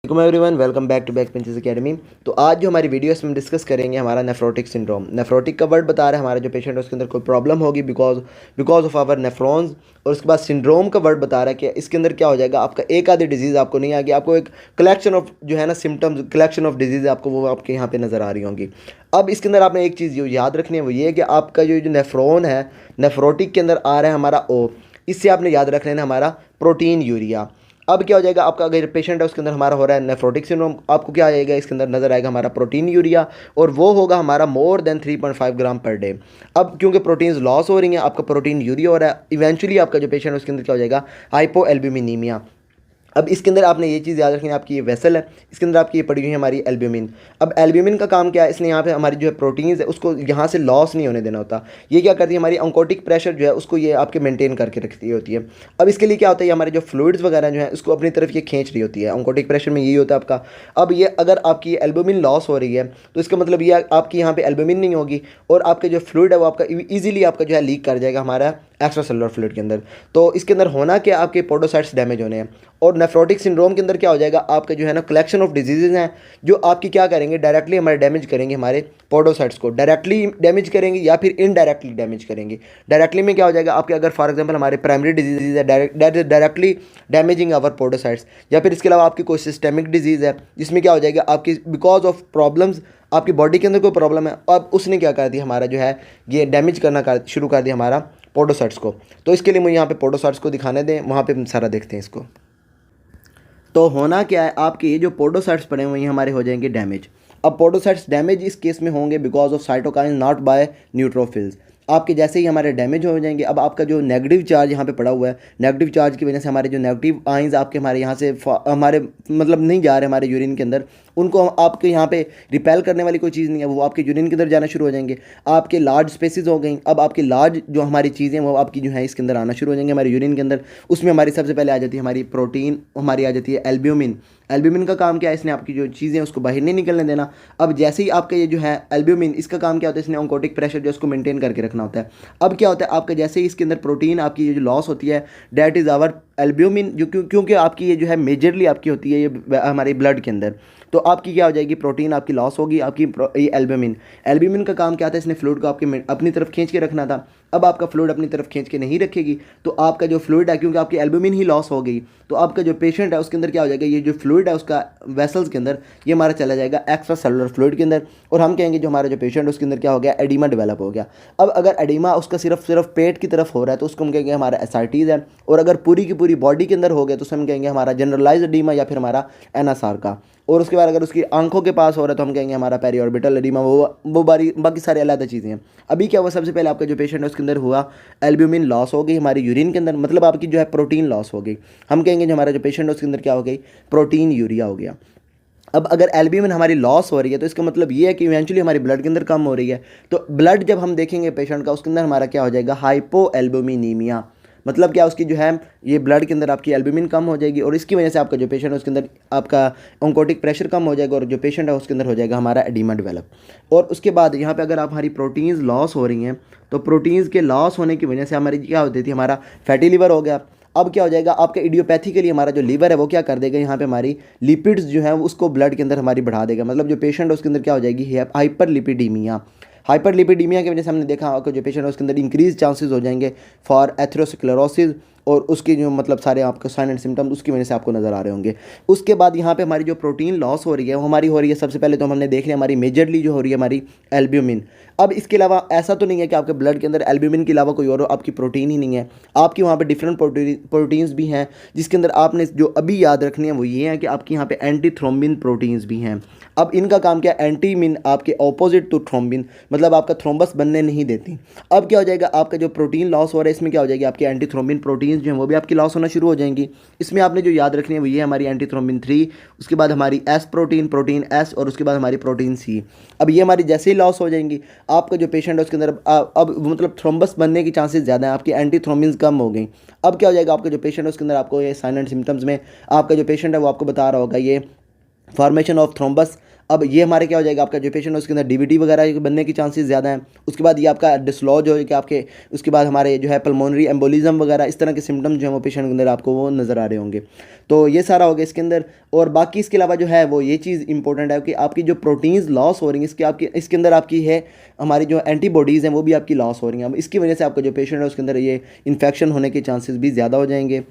Everyone, welcome back to Back Benches Academy. तो आज जो हमारी वीडियो है इसमें डिस्कस करेंगे हमारा नेफ्रोटिक सिंड्रोम। नेफ्रोटिक का वर्ड बता रहा है हमारा जो पेशेंट है उसके अंदर कोई प्रॉब्लम होगी बिकॉज ऑफ आवर नेफ्रॉन्स। और उसके बाद सिंड्रोम का वर्ड बता रहा है कि इसके अंदर क्या हो जाएगा, आपका एक आधी डिजीज़ आपको नहीं आएगी, आपको एक कलेक्शन ऑफ जो है ना सिम्टम्स, कलेक्शन ऑफ डिजीज़ आपको वो आपके यहाँ पे नज़र आ रही होंगी। अब इसके अंदर आपने एक चीज़ जो याद रखनी है वो ये है कि आपका जो नेफ्रॉन है नेफ्रोटिक के अंदर आ रहा है हमारा ओ, इससे आपने याद रख लेना हमारा प्रोटीन यूरिया। अब क्या हो जाएगा, आपका अगर पेशेंट है उसके अंदर हमारा हो रहा है नेफ्रोटिक सिंड्रोम, आपको क्या आएगा इसके अंदर नजर आएगा हमारा प्रोटीन यूरिया, और वो होगा हमारा मोर देन 3.5 ग्राम पर डे। अब क्योंकि प्रोटीन्स लॉस हो रही हैं, आपका प्रोटीन यूरिया हो रहा है, इवेंचुअली आपका जो पेशेंट है उसके अंदर क्या हो जाएगा, हाइपोएल्ब्यूमिनीमिया। अब इसके अंदर आपने ये चीज़ याद रखनी है, आपकी ये वेसल है, इसके अंदर आपकी ये पड़ी हुई है हमारी एल्ब्यूमिन। अब एल्ब्यूमिन का काम क्या है, इसने यहाँ पे हमारी जो है प्रोटीन्स है उसको यहाँ से लॉस नहीं होने देना होता। ये क्या करती है, हमारी ऑन्कोटिक प्रेशर जो है उसको ये आपके मेंटेन करके रखती होती है। अब इसके लिए क्या होता है, हमारे जो फ्लूइड्स वगैरह जो है उसको अपनी तरफ ये खींच रही होती है। ऑन्कोटिक प्रेशर में यही होता है आपका। अब ये अगर आपकी एल्ब्यूमिन लॉस हो रही है तो इसका मतलब ये आपकी यहाँ पे एल्ब्यूमिन नहीं होगी, और आपके जो फ्लूइड है वो आपका ईजिली आपका जो है लीक कर जाएगा हमारा एक्स्ट्रा सेलुलर फ्लूइड के अंदर। तो इसके अंदर होना क्या, आपके पोडोसाइट्स डैमेज होने हैं। और नेफ्रोटिक सिंड्रोम के अंदर क्या हो जाएगा, आपका जो है ना कलेक्शन ऑफ डिजीजेज हैं जो आपकी क्या करेंगे, डायरेक्टली हमारे डैमेज करेंगे, हमारे पोडोसाइट्स को डायरेक्टली डैमेज करेंगे या फिर इनडायरेक्टली डैमेज करेंगे। डायरेक्टली में क्या हो जाएगा, आपके अगर फॉर एग्जांपल हमारे प्राइमरी डिजीज है डायरेक्टली डैमेजिंग आवर पोडोसाइट्स, या फिर इसके अलावा आपकी कोई सिस्टेमिक डिजीज़ है जिसमें क्या हो जाएगा, आपकी बिकॉज ऑफ प्रॉब्लम्स आपकी बॉडी के अंदर कोई प्रॉब्लम है, अब उसने क्या कर दिया हमारा जो है ये डैमेज करना शुरू कर दिया हमारा पोडोसाइट्स को। तो इसके लिए मुझे यहाँ पे पोडोसाइट्स को दिखाने दें, वहाँ पे हम सारा देखते हैं इसको। तो होना क्या है, आपके ये जो पोडोसाइट्स पड़े हुए हैं हमारे हो जाएंगे डैमेज। अब पोडोसाइट्स डैमेज इस केस में होंगे because of cytokine not by neutrophils. आपके जैसे ही हमारे डैमेज हो जाएंगे, अब आपका जो नेगेटिव चार्ज यहाँ पे पड़ा हुआ है, नेगेटिव चार्ज की वजह से हमारे जो नेगेटिव आइंस आपके हमारे यहाँ से हमारे मतलब नहीं जा रहे हमारे यूरिन के अंदर, उनको आपके यहाँ पे रिपेल करने वाली कोई चीज़ नहीं है, वो आपके यूरिन के अंदर जाना शुरू हो जाएंगे। आपके लार्ज स्पेसिस हो गई, अब आपकी लार्ज जो हमारी चीज़ें वो आपकी जो है इसके अंदर आना शुरू हो जाएंगे हमारे यूरिन के अंदर। उसमें हमारी सबसे पहले आ जाती है हमारी प्रोटीन, हमारी आ जाती है एल्ब्यूमिन। एल्ब्यूमिन का काम क्या है, इसने आपकी जो चीज़ें उसको बाहर नहीं निकलने देना। अब जैसे ही आपका ये जो है एल्ब्यूमिन, इसका काम क्या होता है, इसने ऑन्कोटिक प्रेशर जो उसको मेंटेन करके रखना होता है। अब क्या होता है, आपका जैसे ही इसके अंदर प्रोटीन आपकी जो लॉस होती है, डेट इज़ आवर एल्ब्यूमिन, जो क्योंकि आपकी ये जो है मेजरली आपकी होती है ये हमारे ब्लड के अंदर, तो आपकी क्या हो जाएगी, प्रोटीन आपकी लॉस होगी, आपकी ये एल्ब्यूमिन। एल्ब्यूमिन का काम क्या था, इसने फ्लूइड को आपके अपनी तरफ खींच के रखना था। अब आपका फ्लूइड अपनी तरफ खींच के नहीं रखेगी तो आपका जो फ्लूइड है, क्योंकि आपकी एल्ब्यूमिन ही लॉस हो गई, तो आपका जो पेशेंट है उसके अंदर क्या हो जाएगा, ये जो फ्लूइड है उसका वेसल्स के अंदर ये हमारा चला जाएगा एक्स्ट्रा सेलुलर फ्लूइड के अंदर, और हम कहेंगे जो हमारा जो पेशेंट है उसके अंदर क्या हो गया, एडिमा डेवलप हो गया। अब अगर एडिमा उसका सिर्फ पेट की तरफ हो रहा है तो उसको हम कहेंगे हमारा एसाइटिस है, और अगर पूरी की पूरी बॉडी के अंदर हो गया तो हम कहेंगे हमारा जनरलाइज एडिमा या फिर हमारा एनासार का। और उसके बाद अगर उसकी आंखों के पास हो रहा है तो हम कहेंगे हमारा पेरिऑर्बिटल एडिमा, वो बाकी सारे अलग चीज़ें हैं। अभी क्या हुआ, सबसे पहले आपका जो पेशेंट है उसके अंदर हुआ एल्ब्यूमिन लॉस हो गई हमारी यूरिन के अंदर, मतलब आपकी जो है प्रोटीन लॉस हो गई। हम कहेंगे जो हमारा जो पेशेंट है उसके अंदर क्या हो गई, प्रोटीन यूरिया हो गया। अब अगर एल्ब्यूमिन हमारी लॉस हो रही है तो इसका मतलब ये है कि इवेंचुअली हमारी ब्लड के अंदर कम हो रही है। तो ब्लड जब हम देखेंगे पेशेंट का उसके अंदर हमारा क्या हो जाएगा, हाइपोएल्ब्यूमिनीमिया। मतलब क्या, उसकी जो है ये ब्लड के अंदर आपकी एल्ब्यूमिन कम हो जाएगी, और इसकी वजह से आपका जो पेशेंट है उसके अंदर आपका ऑन्कोटिक प्रेशर कम हो जाएगा, और जो पेशेंट है उसके अंदर हो जाएगा हमारा एडिमा डेवलप। और उसके बाद यहाँ पे अगर आप हमारी प्रोटीन्स लॉस हो रही हैं तो प्रोटीन्स के लॉस होने की वजह से हमारी क्या होती थी, हमारा फैटी लिवर हो गया। अब क्या हो जाएगा, आपका इडियोपैथिकली हमारा जो लीवर है वो क्या कर देगा, यहाँ पे हमारी लिपिड्स जो है उसको ब्लड के अंदर हमारी बढ़ा देगा। मतलब जो पेशेंट है उसके अंदर क्या हो जाएगी, हाइपरलिपिडीमिया। हाइपरलिपिडीमिया की वजह से हमने देखा आपको जो पेशेंट है उसके अंदर इंक्रीज चांसेस हो जाएंगे फॉर एथेरोस्क्लेरोसिस, और उसके जो मतलब सारे आपके साइन एंड सिम्टम्स उसकी वजह से आपको नज़र आ रहे होंगे। उसके बाद यहाँ पे हमारी जो प्रोटीन लॉस हो रही है वो हमारी हो रही है, सबसे पहले तो हमने देख लिया हमारी मेजरली जो हो रही है हमारी एल्ब्यूमिन। अब इसके अलावा ऐसा तो नहीं है कि आपके ब्लड के अंदर एल्ब्यूमिन के अलावा कोई और आपकी प्रोटीन ही नहीं है, आपकी वहाँ पे डिफरेंट प्रोटीन्स भी हैं, जिसके अंदर आपने जो अभी याद रखनी है वो ये है कि आपकी यहाँ पे एंटी थ्रोम्बिन प्रोटीन्स भी हैं। अब इनका काम क्या, एंटीमिन आपके ऑपोजिट टू थ्रोम्बिन, मतलब आपका थ्रोम्बस बनने नहीं देती। अब क्या हो जाएगा, आपका जो प्रोटीन लॉस हो रहा है इसमें क्या हो जाएगी, आपकी एंटी थ्रोम्बिन प्रोटीन्स जो हैं वो भी आपकी लॉस होना शुरू हो जाएंगी। इसमें आपने जो याद रखनी है वो ये हमारी एंटी थ्रोम्बिन 3, उसके बाद हमारी एस प्रोटीन एस, और उसके बाद हमारी प्रोटीन सी। अब ये हमारी जैसे ही लॉस हो जाएंगी, आपका जो पेशेंट है उसके अंदर अब मतलब थ्रोम्बस बनने की चांसेस ज़्यादा हैं, आपकी एंटी थ्रोम्बिन्स कम हो गई। अब क्या हो जाएगा, आपका जो पेशेंट है उसके अंदर आपको ये साइन एंड सिम्टम्स में आपका जो पेशेंट है वो आपको बता रहा होगा ये फॉर्मेशन ऑफ थ्रोम्बस अब ये हमारे क्या हो जाएगा, आपका जो पेशेंट है उसके अंदर डीवीटी वगैरह बनने की चांसेस ज़्यादा हैं। उसके बाद ये आपका डिसलॉज हो कि आपके, उसके बाद हमारे जो है पल्मोनरी एम्बोलिज्म वगैरह इस तरह के सिम्टम्स जो हैं वो पेशेंट के अंदर आपको वो नज़र आ रहे होंगे। तो ये सारा हो गया इसके अंदर। और बाकी इसके अलावा जो है वो ये चीज़ इंपॉर्टेंट है कि आपकी जो प्रोटीन्स लॉस हो रही हैं इसके अंदर आपकी है हमारी जो एंटीबॉडीज़ हैं वो भी आपकी लॉस हो रही हैं। अब इसकी वजह से आपका जो पेशेंट है उसके अंदर ये इन्फेक्शन होने के चांसेस भी ज़्यादा हो जाएंगे।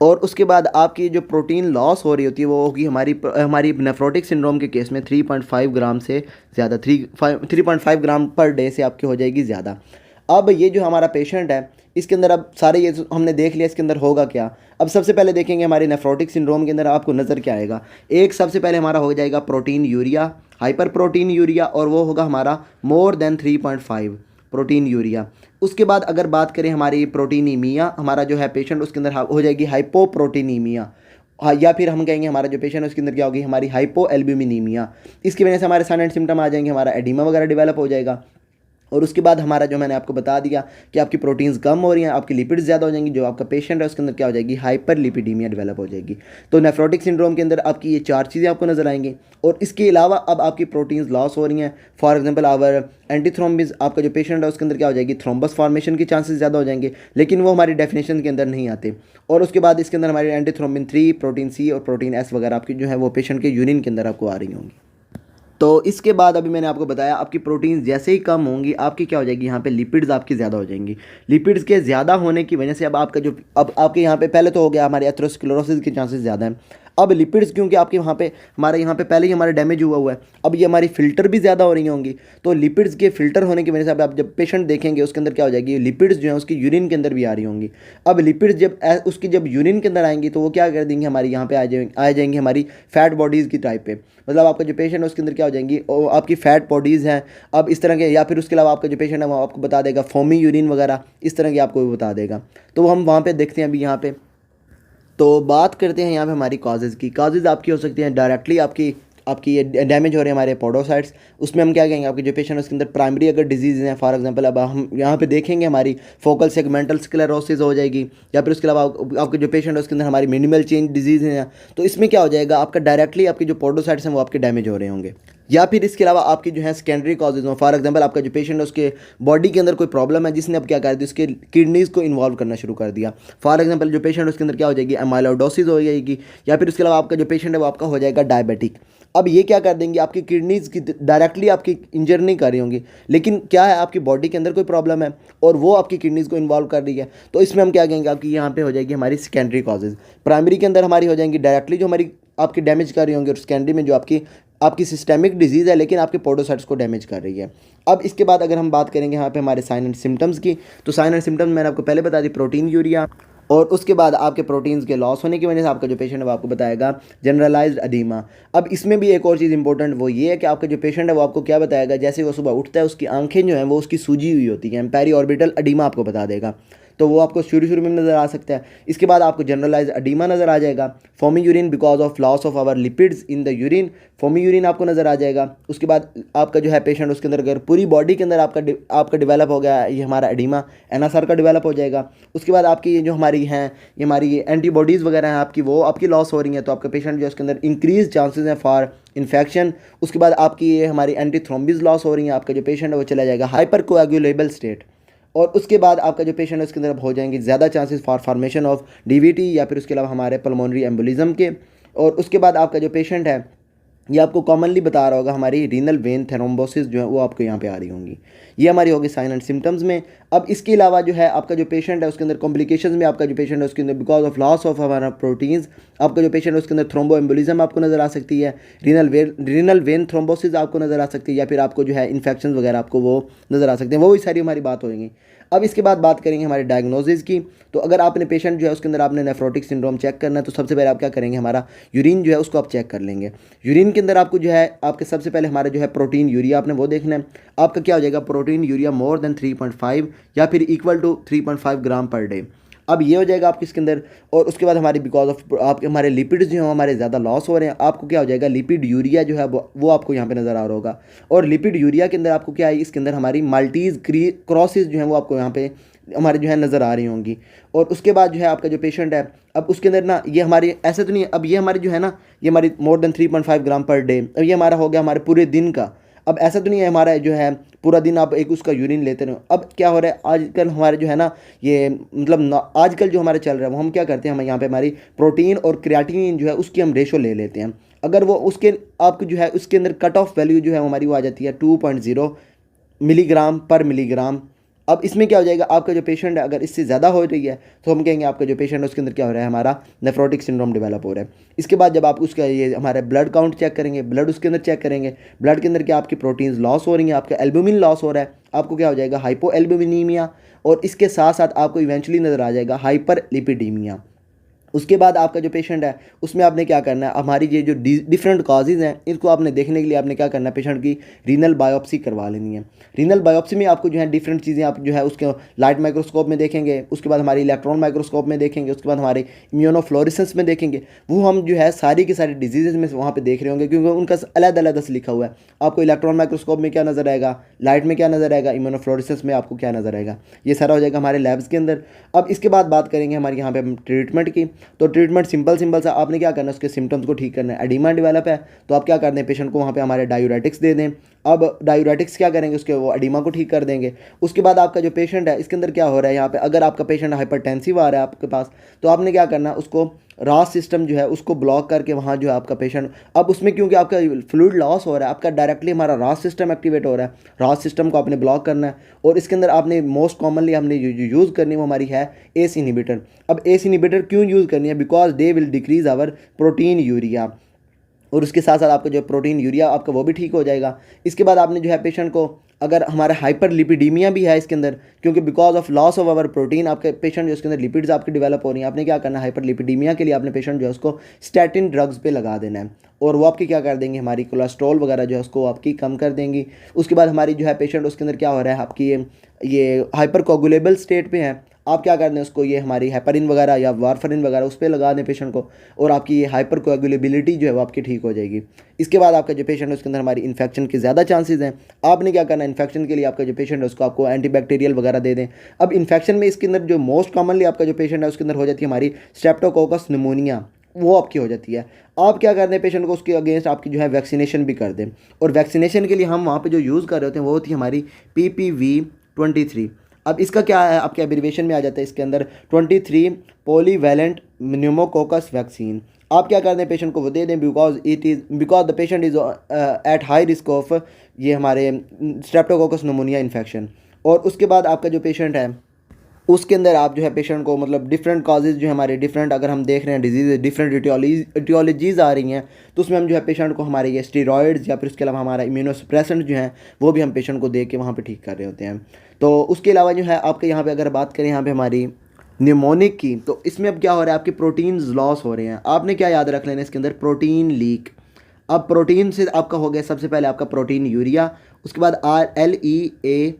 और उसके बाद आपकी जो प्रोटीन लॉस हो रही होती है वो होगी हमारी नेफ्रोटिक सिंड्रोम के केस में 3.5 ग्राम से ज़्यादा, 3.5 ग्राम पर डे से आपकी हो जाएगी ज़्यादा। अब ये जो हमारा पेशेंट है इसके अंदर अब सारे ये हमने देख लिया इसके अंदर होगा क्या। अब सबसे पहले देखेंगे हमारे नेफ्रोटिक सिंड्रोम के अंदर आपको नज़र क्या आएगा। एक सबसे पहले हमारा हो जाएगा protein urea, hyper protein urea, और वो होगा हमारा मोर देन 3.5 प्रोटीन यूरिया। उसके बाद अगर बात करें हमारी प्रोटीनीमिया, हमारा जो है पेशेंट उसके अंदर हो जाएगी हाइपोप्रोटीनीमिया। हाँ, या फिर हम कहेंगे हमारा जो पेशेंट है उसके अंदर क्या होगी, हमारी हाइपो एल्ब्यूमिनीमिया। इसकी वजह से हमारे साइन एंड सिम्टम आ जाएंगे, हमारा एडिमा वगैरह डेवलप हो जाएगा। और उसके बाद हमारा जो मैंने आपको बता दिया कि आपकी प्रोटीन्स कम हो रही हैं, आपकी लिपिड्स ज़्यादा हो जाएंगी, जो आपका पेशेंट है उसके अंदर क्या हो जाएगी, हाइपर लिपिडीमिया डेवलप हो जाएगी। तो नेफ्रोटिक सिंड्रोम के अंदर आपकी ये 4 चीज़ें आपको नजर आएंगी। और इसके अलावा अब आपकी प्रोटीन्स लॉस हो रही हैं। फॉर एग्जांपल आवर एंटीथ्रोम्बिस, आपका जो पेशेंट है उसके अंदर क्या हो जाएगी, थ्रोम्बस फॉर्मेशन के चांसेस ज़्यादा हो जाएंगे, लेकिन वो हमारी डेफिनेशन के अंदर नहीं आते। और उसके बाद इसके अंदर हमारी एंटीथ्रोम्बिन 3, प्रोटीन सी और प्रोटीन एस वगैरह आपकी जो है वो पेशेंट के यूरिन के अंदर आपको आ रही होंगी। तो इसके बाद अभी मैंने आपको बताया आपकी प्रोटीन जैसे ही कम होंगी आपकी क्या हो जाएगी, यहाँ पे लिपिड्स आपकी ज़्यादा हो जाएंगी। लिपिड्स के ज़्यादा होने की वजह से अब आपका जो अब आपके यहाँ पे पहले तो हो गया हमारे एथेरोस्क्लेरोसिस के चांसेस ज़्यादा हैं। अब लिपिड्स क्योंकि आपके वहाँ पे हमारे यहाँ पे पहले ही हमारा डैमेज हुआ है, अब ये हमारी फ़िल्टर भी ज़्यादा हो रही होंगी। तो लिपिड्स के फ़िल्टर होने की वजह से अब आप जब पेशेंट देखेंगे उसके अंदर क्या हो जाएगी, लिपिड्स जो है उसकी यूरिन के अंदर भी आ रही होंगी। अब लिपिड्स जब यूरिन के अंदर आएंगी तो वो क्या कर देंगे, हमारी यहाँ पे आ जाएंगी हमारी फैट बॉडीज़ की टाइप पे। मतलब आपका जो पेशेंट है उसके अंदर क्या हो जाएंगी, आपकी फैट बॉडीज़ हैं अब इस तरह के। या फिर उसके अलावा आपका जो पेशेंट है वो आपको बता देगा फोमी यूरिन वगैरह इस तरह की आपको बता देगा। तो हम वहाँ पे देखते हैं अभी यहाँ पे। तो बात करते हैं यहाँ पे हमारी कॉजेज़ की। कॉजेज़ आपकी हो सकती हैं डायरेक्टली आपकी आपकी ये डैमेज हो रहे हैं हमारे पोडोसाइट्स, उसमें हम क्या कहेंगे आपके जो पेशेंट है उसके अंदर प्राइमरी अगर डिजीज़ हैं, फॉर एग्जांपल अब हम यहाँ पे देखेंगे हमारी फोकल सेगमेंटल स्क्लेरोसिस हो जाएगी। या फिर उसके अलावा आपके जो पेशेंट है उसके अंदर हमारी मिनिमल चेंज डिजीज़ हैं। तो इसमें क्या हो जाएगा, आपका डायरेक्टली आपके जो पोडोसाइट्स हैं वो आपके डैमेज हो रहे होंगे। या फिर इसके अलावा आपकी जो है सेकेंडरी कॉजेज हो, फॉर एग्जांपल आपका जो पेशेंट है उसके बॉडी के अंदर कोई प्रॉब्लम है जिसने अब क्या कर दिया, उसके किडनीज़ को इन्वॉल्व करना शुरू कर दिया। फॉर एग्जांपल जो पेशेंट है उसके अंदर क्या हो जाएगी, एमाइलोइडोसिस हो जाएगी। या फिर उसके अलावा आपका जो पेशेंट है वो आपका हो जाएगा डायबिटिक। अब ये क्या कर देंगे, आपकी किडनीज़ की डायरेक्टली आपकी इंजर नहीं कर रही होंगी, लेकिन क्या है आपकी बॉडी के अंदर कोई प्रॉब्लम है और वो आपकी किडनीज़ को इन्वॉल्व कर रही है। तो इसमें हम क्या कहेंगे, आपकी यहाँ पे हो जाएगी हमारी सेकेंडरी कॉजेज़। प्राइमरी के अंदर हमारी हो जाएंगी डायरेक्टली जो हमारी आपकी डैमेज कर रही होंगी, और सेकेंडरी में जो आपकी सिस्टेमिक डिजीज़ है लेकिन आपके पोडोसाइट्स को डैमेज कर रही है। अब इसके बाद अगर हम बात करेंगे यहाँ पे हमारे साइन एंड सिम्टम्स की, तो साइन एंड सिम्टम्स मैंने आपको पहले बता दी, प्रोटीन यूरिया, और उसके बाद आपके प्रोटीन्स के लॉस होने की वजह से आपका जो पेशेंट है वो आपको बताएगा जनरलाइज्ड एडीमा। अब इसमें भी एक और चीज़ इंपॉर्टेंट वो ये है कि आपका जो पेशेंट है वो आपको क्या बताएगा, जैसे वो सुबह उठता है उसकी आंखें जो हैं वो उसकी सूजी हुई होती हैं, पेरी ऑर्बिटल एडीमा आपको बता देगा। तो वो आपको शुरू में नज़र आ सकता है। इसके बाद आपको जनरलाइज एडीमा नज़र आ जाएगा। Foamy urine because of loss of our lipids in the urine, foamy urine आपको नज़र आ जाएगा। उसके बाद आपका जो है पेशेंट उसके अंदर अगर पूरी बॉडी के अंदर आपका डिवेलप हो गया ये हमारा एडीमा, एनएसआर का डिवेलप हो जाएगा। उसके बाद आपकी ये जो हमारी हैं ये हमारी एंटीबॉडीज़ वगैरह हैं आपकी वो आपकी लॉस हो रही हैं, तो आपका पेशेंट जो है उसके अंदर इंक्रीज चांसेस हैं फॉर इन्फेक्शन। उसके बाद आपकी ये हमारी एंटीथ्रोम्बिस लॉस हो रही हैं, आपका जो पेशेंट है वो चला जाएगा हाइपर कोएगुलेबल स्टेट। और उसके बाद आपका जो पेशेंट है उसके अंदर हो जाएंगे ज़्यादा chances for formation of DVT या फिर उसके अलावा हमारे पल्मोनरी एम्बोलिज्म के। और उसके बाद आपका जो पेशेंट है ये आपको कॉमनली बता रहा होगा हमारी रीनल वेन थ्रोम्बोसिस जो है वो आपको यहाँ पे आ रही होंगी। ये हमारी होगी साइन एंड सिम्टम्स में। अब इसके अलावा जो है आपका जो पेशेंट है उसके अंदर कॉम्प्लिकेशंस में आपका जो पेशेंट है उसके अंदर बिकॉज ऑफ लॉस ऑफ हमारा प्रोटीन्स आपका जो पेशेंट है उसके अंदर थ्रोम्बो एम्बोलिज्म आपको नज़र आ सकती है, रीनल वेन थ्रोम्बोसिस आपको नज़र आ सकती है, या फिर आपको जो है इन्फेक्शन वगैरह आपको वो नज़र आ सकते हैं। वो ही सारी हमारी बात होगी। अब इसके बाद बात करेंगे हमारे डायग्नोसिस की। तो अगर आपने पेशेंट जो है उसके अंदर आपने नेफ्रोटिक सिंड्रोम चेक करना है तो सबसे पहले आप क्या करेंगे, हमारा यूरिन जो है उसको आप चेक कर लेंगे। यूरिन के अंदर आपको जो है आपके सबसे पहले हमारा जो है प्रोटीन यूरिया आपने वो देखना है। आपका क्या हो जाएगा, प्रोटीन यूरिया मोर देन 3.5 या फिर equal to 3.5 gram per day. अब ये हो जाएगा आपके इसके अंदर। और उसके बाद हमारी बिकॉज ऑफ आपके हमारे लिपिड्स जो हैं हमारे ज़्यादा लॉस हो रहे हैं, आपको क्या हो जाएगा, लिपिड यूरिया जो है वो आपको यहाँ पे नज़र आ रहा होगा। और लिपिड यूरिया के अंदर आपको क्या है, इसके अंदर हमारी माल्टीज़ क्रॉसिस जो हैं वो आपको यहाँ पे हमारे जो है नज़र आ रही होंगी। और उसके बाद जो है आपका जो पेशेंट है, अब उसके अंदर ना ये हमारी ऐसे तो नहीं है, अब ये हमारी जो है ना, ये हमारी मोर देन 3.5 ग्राम पर डे, अब ये हमारा हो गया हमारे पूरे दिन का। अब ऐसा तो नहीं है हमारा जो है पूरा दिन आप एक उसका यूरिन लेते रहो। अब क्या हो रहा है आजकल हमारे जो है ना, ये मतलब आजकल जो हमारे चल रहा है वो हम क्या करते हैं, हम यहाँ पे हमारी प्रोटीन और क्रिएटिनिन जो है उसकी हम रेशो ले लेते हैं। अगर वो उसके आपको जो है उसके अंदर कट ऑफ वैल्यू जो है हमारी वो आ जाती है 2.0 मिलीग्राम पर मिलीग्राम। अब इसमें क्या हो जाएगा, आपका जो पेशेंट है अगर इससे ज़्यादा हो रही है तो हम कहेंगे आपका जो पेशेंट है उसके अंदर क्या हो रहा है, हमारा नेफ्रोटिक सिंड्रोम डेवलप हो रहा है। इसके बाद जब आप उसका ये हमारे ब्लड काउंट चेक करेंगे, ब्लड उसके अंदर चेक करेंगे, ब्लड के अंदर क्या आपकी प्रोटीन्स लॉस हो रही हैं, आपका एल्बुमिन लॉस हो रहा है, आपको क्या हो जाएगा हाइपो एल्बुमिनीमिया, और इसके साथ साथ आपको इवेंचुअली नज़र आ जाएगा हाइपर लिपिडीमिया। उसके बाद आपका जो पेशेंट है उसमें आपने क्या करना है, हमारी ये जो डिफरेंट काजेज़ हैं इनको आपने देखने के लिए आपने क्या करना है, पेशेंट की रीनल बायोप्सी करवा लेनी है। रीनल बायोप्सी में आपको जो है डिफरेंट चीज़ें आप जो है उसके लाइट माइक्रोस्कोप में देखेंगे, उसके बाद हमारी इलेक्ट्रॉन माइक्रोस्कोप में देखेंगे, उसके बाद हमारे इम्यूनोफ्लोरेसेंस में देखेंगे। वो हम जो है सारी की सारी डिजीज़ में वहाँ पर देख रहे होंगे क्योंकि उनका अलग अलग से लिखा हुआ है। आपको इलेक्ट्रॉन माइक्रोस्कोप में क्या नज़र आएगा, लाइट में क्या नज़र आएगा, इम्यूनोफ्लोरेसेंस में आपको क्या नज़र आएगा, ये सारा हो जाएगा हमारे लैब्स के अंदर। अब इसके बाद बात करेंगे हमारे यहाँ पे ट्रीटमेंट की। तो ट्रीटमेंट सिंपल सा आपने क्या करना है, उसके सिम्टम्स को ठीक करना है। एडिमा डेवलप है तो आप क्या कर दें, पेशेंट को वहाँ पे हमारे डायूरेटिक्स दे दें। अब डायूरेटिक्स क्या करेंगे, उसके वो एडिमा को ठीक कर देंगे। उसके बाद आपका जो पेशेंट है इसके अंदर क्या हो रहा है, यहाँ पे अगर आपका पेशेंट हाइपरटेंसिव आ रहा है आपके पास, तो आपने क्या करना है, उसको रास सिस्टम जो है उसको ब्लॉक करके वहाँ जो है आपका पेशेंट, अब उसमें क्योंकि आपका फ्लूइड लॉस हो रहा है, आपका डायरेक्टली हमारा रास सिस्टम एक्टिवेट हो रहा है, रास सिस्टम को आपने ब्लॉक करना है। और इसके अंदर आपने मोस्ट कॉमनली हमने यूज़ करनी वो हमारी है एस इनहिबिटर। अब एस इनहिबिटर क्यों यूज़ करनी है, because they will decrease our proteinuria, और उसके साथ साथ आपका जो प्रोटीन यूरिया आपका वो भी ठीक हो जाएगा। इसके बाद आपने जो है पेशेंट को, अगर हमारा हाइपर लिपिडीमिया भी है इसके अंदर, क्योंकि because of loss of our protein आपके पेशेंट जो इसके अंदर लिपिड्स आपकी डेवलप हो रही हैं, आपने क्या करना है, हाइपर लिपिडीमिया के लिए आपने पेशेंट जो है उसको स्टैटिन ड्रग्स पे लगा देना है, और वो आपकी क्या कर देंगे, हमारी कोलेस्ट्रॉल वगैरह जो है उसको आपकी कम कर देंगी। उसके बाद हमारी जो है पेशेंट उसके अंदर क्या हो रहा है, आपकी ये हाइपर कोगुलेबल स्टेट पे है, आप क्या कर दें उसको, ये हमारी हेपरिन वगैरह या वारफरिन वगैरह उस पर लगा दें पेशेंट को, और आपकी ये हाइपर कोएगुलेबिलिटी जो है वो आपकी ठीक हो जाएगी। इसके बाद आपका जो पेशेंट है उसके अंदर हमारी इन्फेक्शन के ज़्यादा चांसेस हैं। आपने क्या करना है, इन्फेक्शन के लिए आपका जो पेशेंट है उसको आपको एंटीबैक्टीरियल वगैरह दे दें। अब इन्फेक्शन में इसके अंदर जो मोस्ट कॉमनली आपका जो पेशेंट है उसके अंदर हो जाती है हमारी स्ट्रेप्टोकोकस निमोनिया, वो आपकी हो जाती है। आप क्या कर दें, पेशेंट को उसके अगेंस्ट आपकी जो है वैक्सीनेशन भी कर दें। और वैक्सीनेशन के लिए हम वहाँ पे जो यूज़ कर रहे होते हैं वो होती है हमारी PPV23। अब इसका क्या है, आपके एब्रीविएशन में आ जाता है इसके अंदर 23 पॉलीवैलेंट न्यूमोकोकस वैक्सीन। आप क्या कर दें, पेशेंट को वो दे दें, because the patient is at high risk of ये हमारे स्ट्रेप्टोकोकस निमोनिया इन्फेक्शन। और उसके बाद आपका जो पेशेंट है उसके अंदर आप जो है पेशेंट को मतलब डिफरेंट काजेज़ जो हमारे डिफरेंट, अगर हम देख रहे हैं डिजीज़ डिफरेंट इटियोलॉजीज़ आ रही हैं, तो उसमें हम जो है पेशेंट को हमारे ये स्टीरॉयड्स या फिर उसके अलावा हमारा इम्यूनोसप्रेसेंट जो हैं वो भी हम पेशेंट को दे के वहाँ पे ठीक कर रहे होते हैं। तो उसके अलावा जो है आपके यहाँ पे अगर बात करें यहाँ पे हमारी न्यूमोनिक की, तो इसमें अब क्या हो रहा है, आपके प्रोटीन्स लॉस हो रहे हैं। आपने क्या याद रख लेना इसके अंदर, प्रोटीन लीक। अब प्रोटीन से आपका हो गया सबसे पहले आपका प्रोटीन यूरिया, उसके बाद LEAC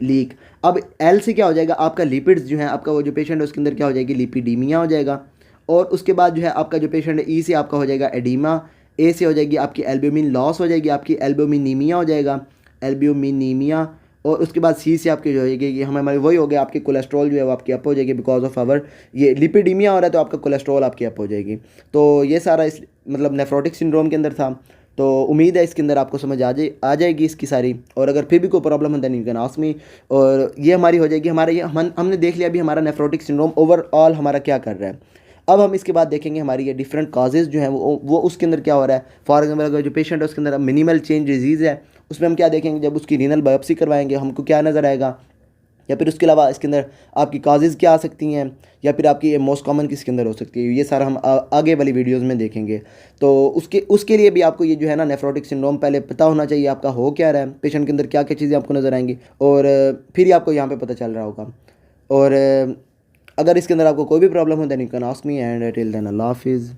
लीक। अब एल से क्या हो जाएगा, आपका लिपिड्स जो है आपका वो जो पेशेंट है उसके अंदर क्या हो जाएगी, लिपिडीमिया हो जाएगा। और उसके बाद जो है आपका जो पेशेंट है ई से आपका हो जाएगा एडिमा, ए से हो जाएगी आपकी एल्ब्यूमिन लॉस हो जाएगी, आपकी एल्ब्यूमिनीमिया हो जाएगा, एल्ब्यूमिनीमिया। और उसके बाद सी से आपकी जो होगी ये हमारे वही हो गया, आपकी कोलेस्ट्रॉल जो है वो आपकी अप हो जाएगी, बिकॉज ऑफ आवर ये लिपिडीमिया हो रहा है तो आपका कोलेस्ट्रॉल आपकी अप हो जाएगी। तो ये सारा इस मतलब नेफ्रोटिक सिंड्रोम के अंदर था। तो उम्मीद है इसके अंदर आपको समझ आ जाएगी इसकी सारी, और अगर फिर भी कोई प्रॉब्लम है then you can ask me. और ये हमारी हो जाएगी, हमारा ये हमने देख लिया अभी हमारा नेफ्रोटिक सिंड्रोम ओवरऑल हमारा क्या कर रहा है। अब हम इसके बाद देखेंगे हमारी ये डिफरेंट काजेज़ जो हैं वो उसके अंदर क्या हो रहा है। फॉर एग्जाम्पल अगर जो पेशेंट है उसके अंदर मिनिमल चेंज डिजीज़ है, उसमें हम क्या देखेंगे, जब उसकी रीनल बायोप्सी करवाएंगे हमको क्या नज़र आएगा, या फिर उसके अलावा इसके अंदर आपकी काजेज़ क्या आ सकती हैं, या फिर आपकी मोस्ट कॉमन किसके अंदर हो सकती है, ये सारा हम आगे वाली वीडियोस में देखेंगे। तो उसके लिए भी आपको ये जो है ना नेफ्रोटिक सिंड्रोम पहले पता होना चाहिए आपका हो क्या रहा है, पेशेंट के अंदर क्या क्या चीज़ें आपको नज़र आएंगी, और फिर ही आपको यहाँ पे पता चल रहा होगा। और अगर इसके अंदर आपको कोई भी प्रॉब्लम हो then you can ask me, and till then अल्लाह हाफिज़।